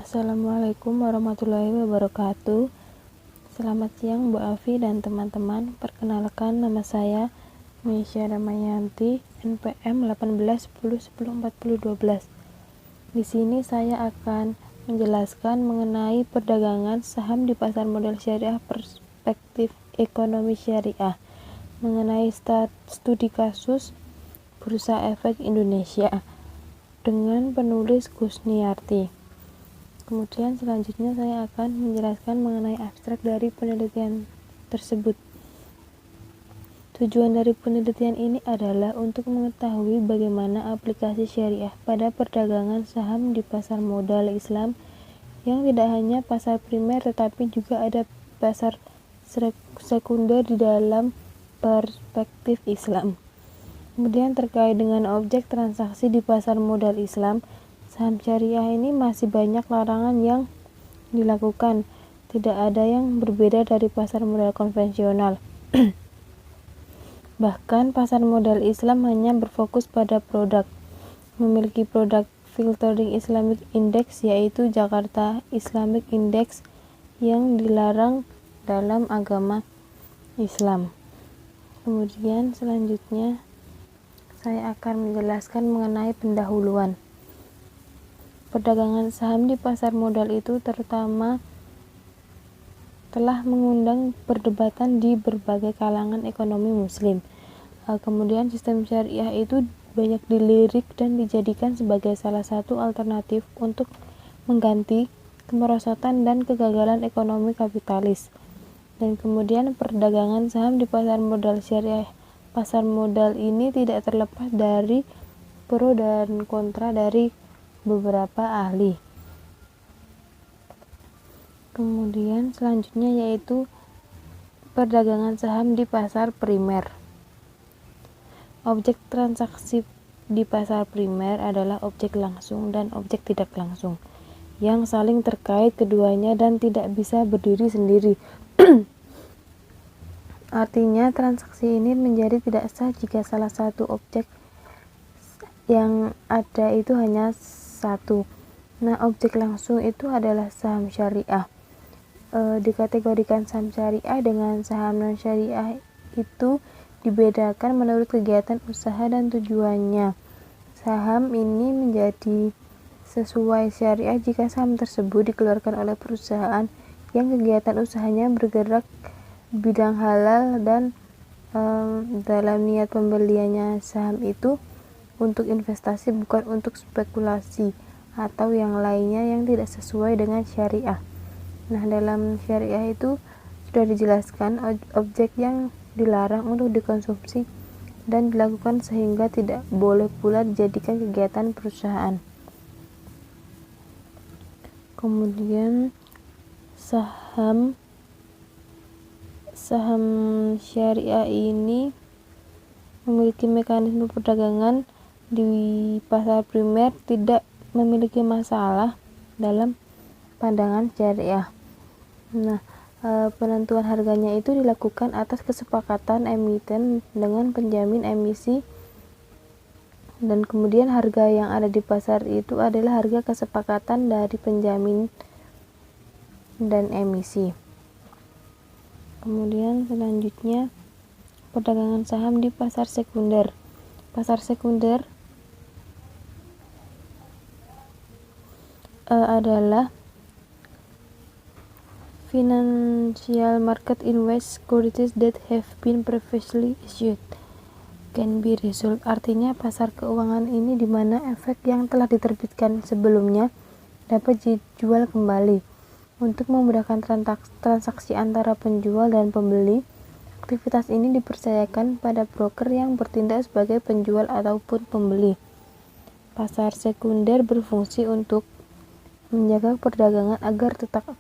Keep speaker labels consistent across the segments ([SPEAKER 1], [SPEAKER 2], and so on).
[SPEAKER 1] Assalamualaikum warahmatullahi wabarakatuh. Selamat siang Bu Afi dan teman-teman. Perkenalkan, nama saya Meisya Damayanti, NPM 1810104012. Di sini saya akan menjelaskan mengenai perdagangan saham di pasar modal syariah perspektif ekonomi syariah, mengenai studi kasus Bursa Efek Indonesia dengan penulis Kusniarti. Kemudian selanjutnya saya akan menjelaskan mengenai abstrak dari penelitian tersebut. Tujuan dari penelitian ini adalah untuk mengetahui bagaimana aplikasi syariah pada perdagangan saham di pasar modal Islam yang tidak hanya pasar primer tetapi juga ada pasar sekunder di dalam perspektif Islam. Kemudian terkait dengan objek transaksi di pasar modal Islam, saham syariah ini masih banyak larangan yang dilakukan. Tidak ada yang berbeda dari pasar modal konvensional. Bahkan pasar modal Islam hanya berfokus pada produk. Memiliki produk filtering Islamic Index, yaitu Jakarta Islamic Index, yang dilarang dalam agama Islam. Kemudian selanjutnya saya akan menjelaskan mengenai pendahuluan. Perdagangan saham di pasar modal itu terutama telah mengundang perdebatan di berbagai kalangan ekonomi muslim. Kemudian sistem syariah itu banyak dilirik dan dijadikan sebagai salah satu alternatif untuk mengganti kemerosotan dan kegagalan ekonomi kapitalis. Dan kemudian perdagangan saham di pasar modal syariah pasar modal ini tidak terlepas dari pro dan kontra dari beberapa ahli. Kemudian selanjutnya yaitu perdagangan saham di pasar primer. Objek transaksi di pasar primer adalah objek langsung dan objek tidak langsung yang saling terkait keduanya dan tidak bisa berdiri sendiri. Artinya transaksi ini menjadi tidak sah jika salah satu objek yang ada itu hanya satu. Nah, objek langsung itu adalah saham syariah. Dikategorikan saham syariah dengan saham non syariah itu dibedakan menurut kegiatan usaha dan tujuannya. Saham ini menjadi sesuai syariah jika saham tersebut dikeluarkan oleh perusahaan yang kegiatan usahanya bergerak bidang halal dan dalam niat pembeliannya saham itu untuk investasi, bukan untuk spekulasi atau yang lainnya yang tidak sesuai dengan syariah. Nah, dalam syariah itu sudah dijelaskan objek yang dilarang untuk dikonsumsi dan dilakukan sehingga tidak boleh pula dijadikan kegiatan perusahaan. Kemudian saham syariah ini memiliki mekanisme perdagangan di pasar primer tidak memiliki masalah dalam pandangan syariah. Nah, penentuan harganya itu dilakukan atas kesepakatan emiten dengan penjamin emisi, dan kemudian harga yang ada di pasar itu adalah harga kesepakatan dari penjamin dan emisi. Kemudian selanjutnya perdagangan saham di pasar sekunder. Pasar sekunder adalah financial market in which securities that have been previously issued can be resold. Artinya pasar keuangan ini di mana efek yang telah diterbitkan sebelumnya dapat dijual kembali. Untuk memudahkan transaksi antara penjual dan pembeli, aktivitas ini dipercayakan pada broker yang bertindak sebagai penjual ataupun pembeli. Pasar sekunder berfungsi untuk menjaga perdagangan agar tetap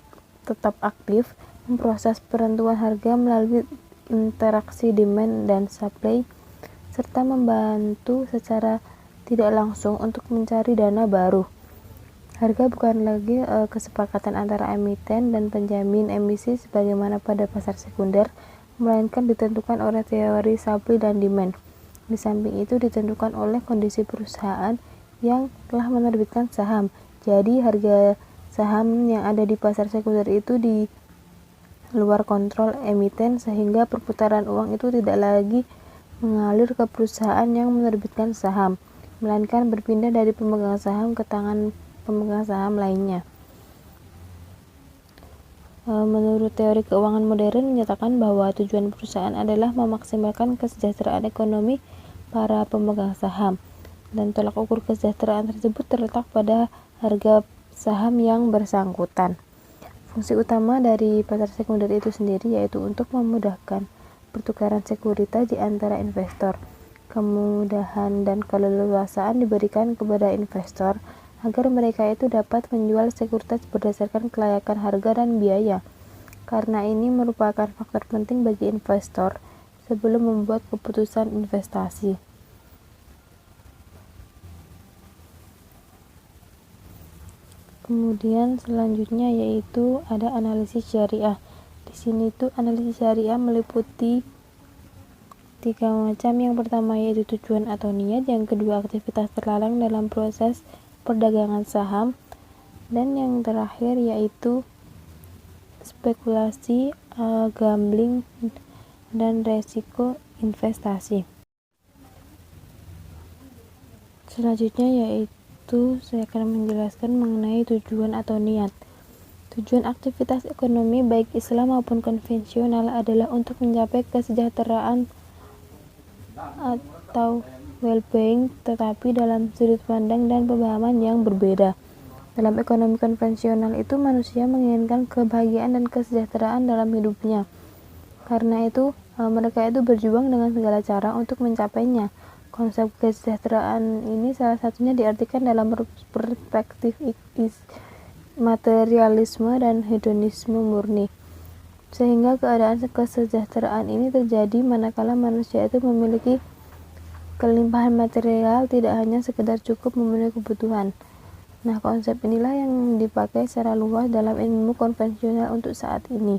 [SPEAKER 1] aktif, memproses penentuan harga melalui interaksi demand dan supply, serta membantu secara tidak langsung untuk mencari dana baru. Harga bukan lagi kesepakatan antara emiten dan penjamin emisi sebagaimana pada pasar sekunder, melainkan ditentukan oleh teori supply dan demand. Di samping itu ditentukan oleh kondisi perusahaan yang telah menerbitkan saham. Jadi harga saham yang ada di pasar sekunder itu di luar kontrol emiten, sehingga perputaran uang itu tidak lagi mengalir ke perusahaan yang menerbitkan saham, melainkan berpindah dari pemegang saham ke tangan pemegang saham lainnya. Menurut teori keuangan modern menyatakan bahwa tujuan perusahaan adalah memaksimalkan kesejahteraan ekonomi para pemegang saham, dan tolak ukur kesejahteraan tersebut terletak pada harga saham yang bersangkutan. Fungsi utama dari pasar sekunder itu sendiri yaitu untuk memudahkan pertukaran sekuritas di antara investor. Kemudahan dan keleluasaan diberikan kepada investor agar mereka itu dapat menjual sekuritas berdasarkan kelayakan harga dan biaya. Karena ini merupakan faktor penting bagi investor sebelum membuat keputusan investasi. Kemudian selanjutnya yaitu ada analisis syariah. Di sini tuh analisis syariah meliputi 3 macam. Yang pertama yaitu tujuan atau niat, yang kedua aktivitas terlarang dalam proses perdagangan saham, dan yang terakhir yaitu spekulasi, gambling, dan resiko investasi. Selanjutnya yaitu saya akan menjelaskan mengenai tujuan atau niat. Tujuan aktivitas ekonomi baik Islam maupun konvensional adalah untuk mencapai kesejahteraan atau well-being, tetapi dalam sudut pandang dan pemahaman yang berbeda. Dalam ekonomi konvensional itu manusia menginginkan kebahagiaan dan kesejahteraan dalam hidupnya. Karena itu mereka itu berjuang dengan segala cara untuk mencapainya. Konsep kesejahteraan ini salah satunya diartikan dalam perspektif materialisme dan hedonisme murni. Sehingga keadaan kesejahteraan ini terjadi manakala manusia itu memiliki kelimpahan material, tidak hanya sekedar cukup memenuhi kebutuhan. Nah, konsep inilah yang dipakai secara luas dalam ilmu konvensional untuk saat ini.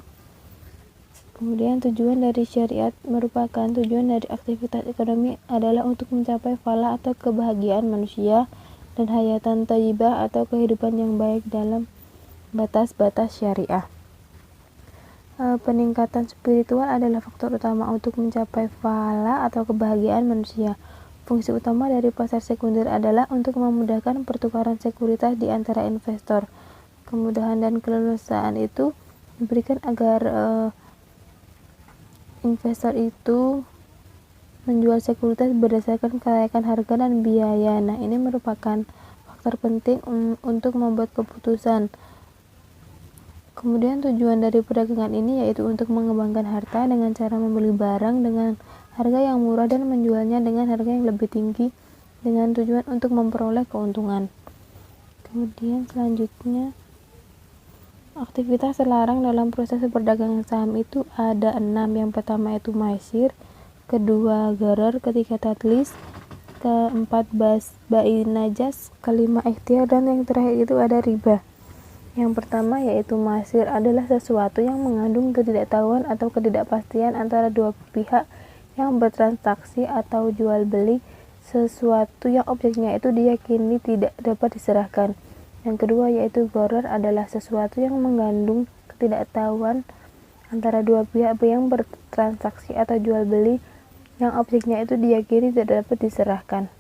[SPEAKER 1] Kemudian tujuan dari syariat merupakan tujuan dari aktivitas ekonomi adalah untuk mencapai falah atau kebahagiaan manusia dan hayatan thayyibah atau kehidupan yang baik dalam batas-batas syariah. Peningkatan spiritual adalah faktor utama untuk mencapai falah atau kebahagiaan manusia. Fungsi utama dari pasar sekunder adalah untuk memudahkan pertukaran sekuritas di antara investor. Kemudahan dan keleluasaan itu diberikan agar investor itu menjual sekuritas berdasarkan kelayakan harga dan biaya. Nah, ini merupakan faktor penting untuk membuat keputusan. Kemudian tujuan dari perdagangan ini yaitu untuk mengembangkan harta dengan cara membeli barang dengan harga yang murah dan menjualnya dengan harga yang lebih tinggi dengan tujuan untuk memperoleh keuntungan. Kemudian selanjutnya aktivitas terlarang dalam proses perdagangan saham itu ada 6. Yang pertama itu maisir, kedua gharar, ketiga tadlis, keempat bai najas, kelima ikhtiar, dan yang terakhir itu ada riba. Yang pertama yaitu maisir adalah sesuatu yang mengandung ketidaktahuan atau ketidakpastian antara dua pihak yang bertransaksi atau jual beli sesuatu yang objeknya itu diyakini tidak dapat diserahkan. Yang kedua yaitu gharar adalah sesuatu yang mengandung ketidaktahuan antara dua pihak yang bertransaksi atau jual beli yang objeknya itu diyakini tidak dapat diserahkan.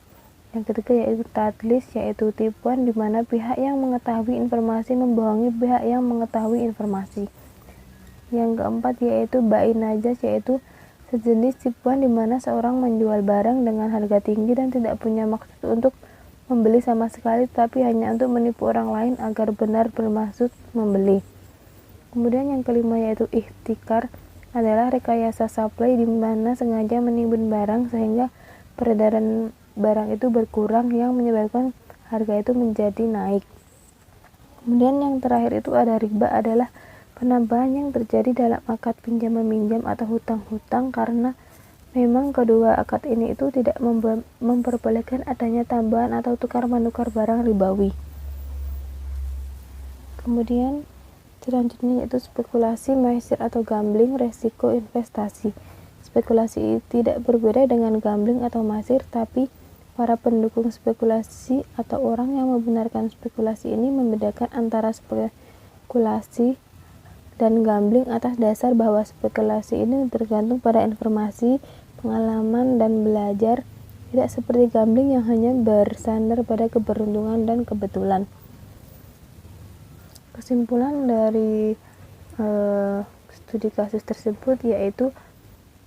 [SPEAKER 1] Yang ketiga yaitu tadlis, yaitu tipuan di mana pihak yang mengetahui informasi membohongi pihak yang mengetahui informasi. Yang keempat yaitu bai najas, yaitu sejenis tipuan di mana seorang menjual barang dengan harga tinggi dan tidak punya maksud untuk membeli sama sekali, tapi hanya untuk menipu orang lain agar benar bermaksud membeli. Kemudian yang kelima yaitu ihtikar, adalah rekayasa supply di mana sengaja menimbun barang sehingga peredaran barang itu berkurang yang menyebabkan harga itu menjadi naik. Kemudian yang terakhir itu ada riba, adalah penambahan yang terjadi dalam akad pinjam meminjam atau hutang-hutang karena memang kedua akad ini itu tidak memperbolehkan adanya tambahan atau tukar menukar barang ribawi. Kemudian selanjutnya yaitu spekulasi, maisir atau gambling, resiko investasi. Spekulasi tidak berbeda dengan gambling atau maisir, tapi Para pendukung spekulasi atau orang yang membenarkan spekulasi ini membedakan antara spekulasi dan gambling atas dasar bahwa spekulasi ini tergantung pada informasi, pengalaman, dan belajar, tidak seperti gambling yang hanya bersandar pada keberuntungan dan kebetulan. Kesimpulan dari studi kasus tersebut yaitu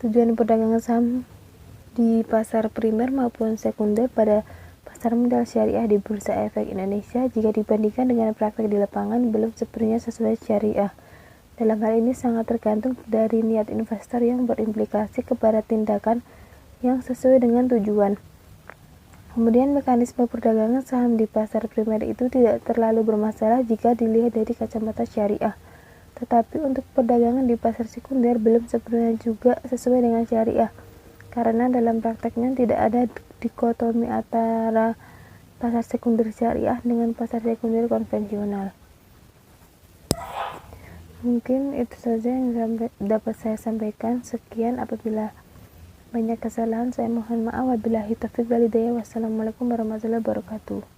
[SPEAKER 1] tujuan perdagangan saham di pasar primer maupun sekunder pada pasar modal syariah di Bursa Efek Indonesia jika dibandingkan dengan praktek di lapangan belum sepenuhnya sesuai syariah. Dalam hal ini sangat tergantung dari niat investor yang berimplikasi kepada tindakan yang sesuai dengan tujuan. Kemudian mekanisme perdagangan saham di pasar primer itu tidak terlalu bermasalah jika dilihat dari kacamata syariah. Tetapi untuk perdagangan di pasar sekunder belum sepenuhnya juga sesuai dengan syariah. Karena dalam prakteknya tidak ada dikotomi antara pasar sekunder syariah dengan pasar sekunder konvensional. Mungkin itu saja yang dapat saya sampaikan. Sekian, apabila banyak kesalahan saya mohon maaf. Wabillahi taufiq wal hidayah. Wassalamualaikum warahmatullahi wabarakatuh.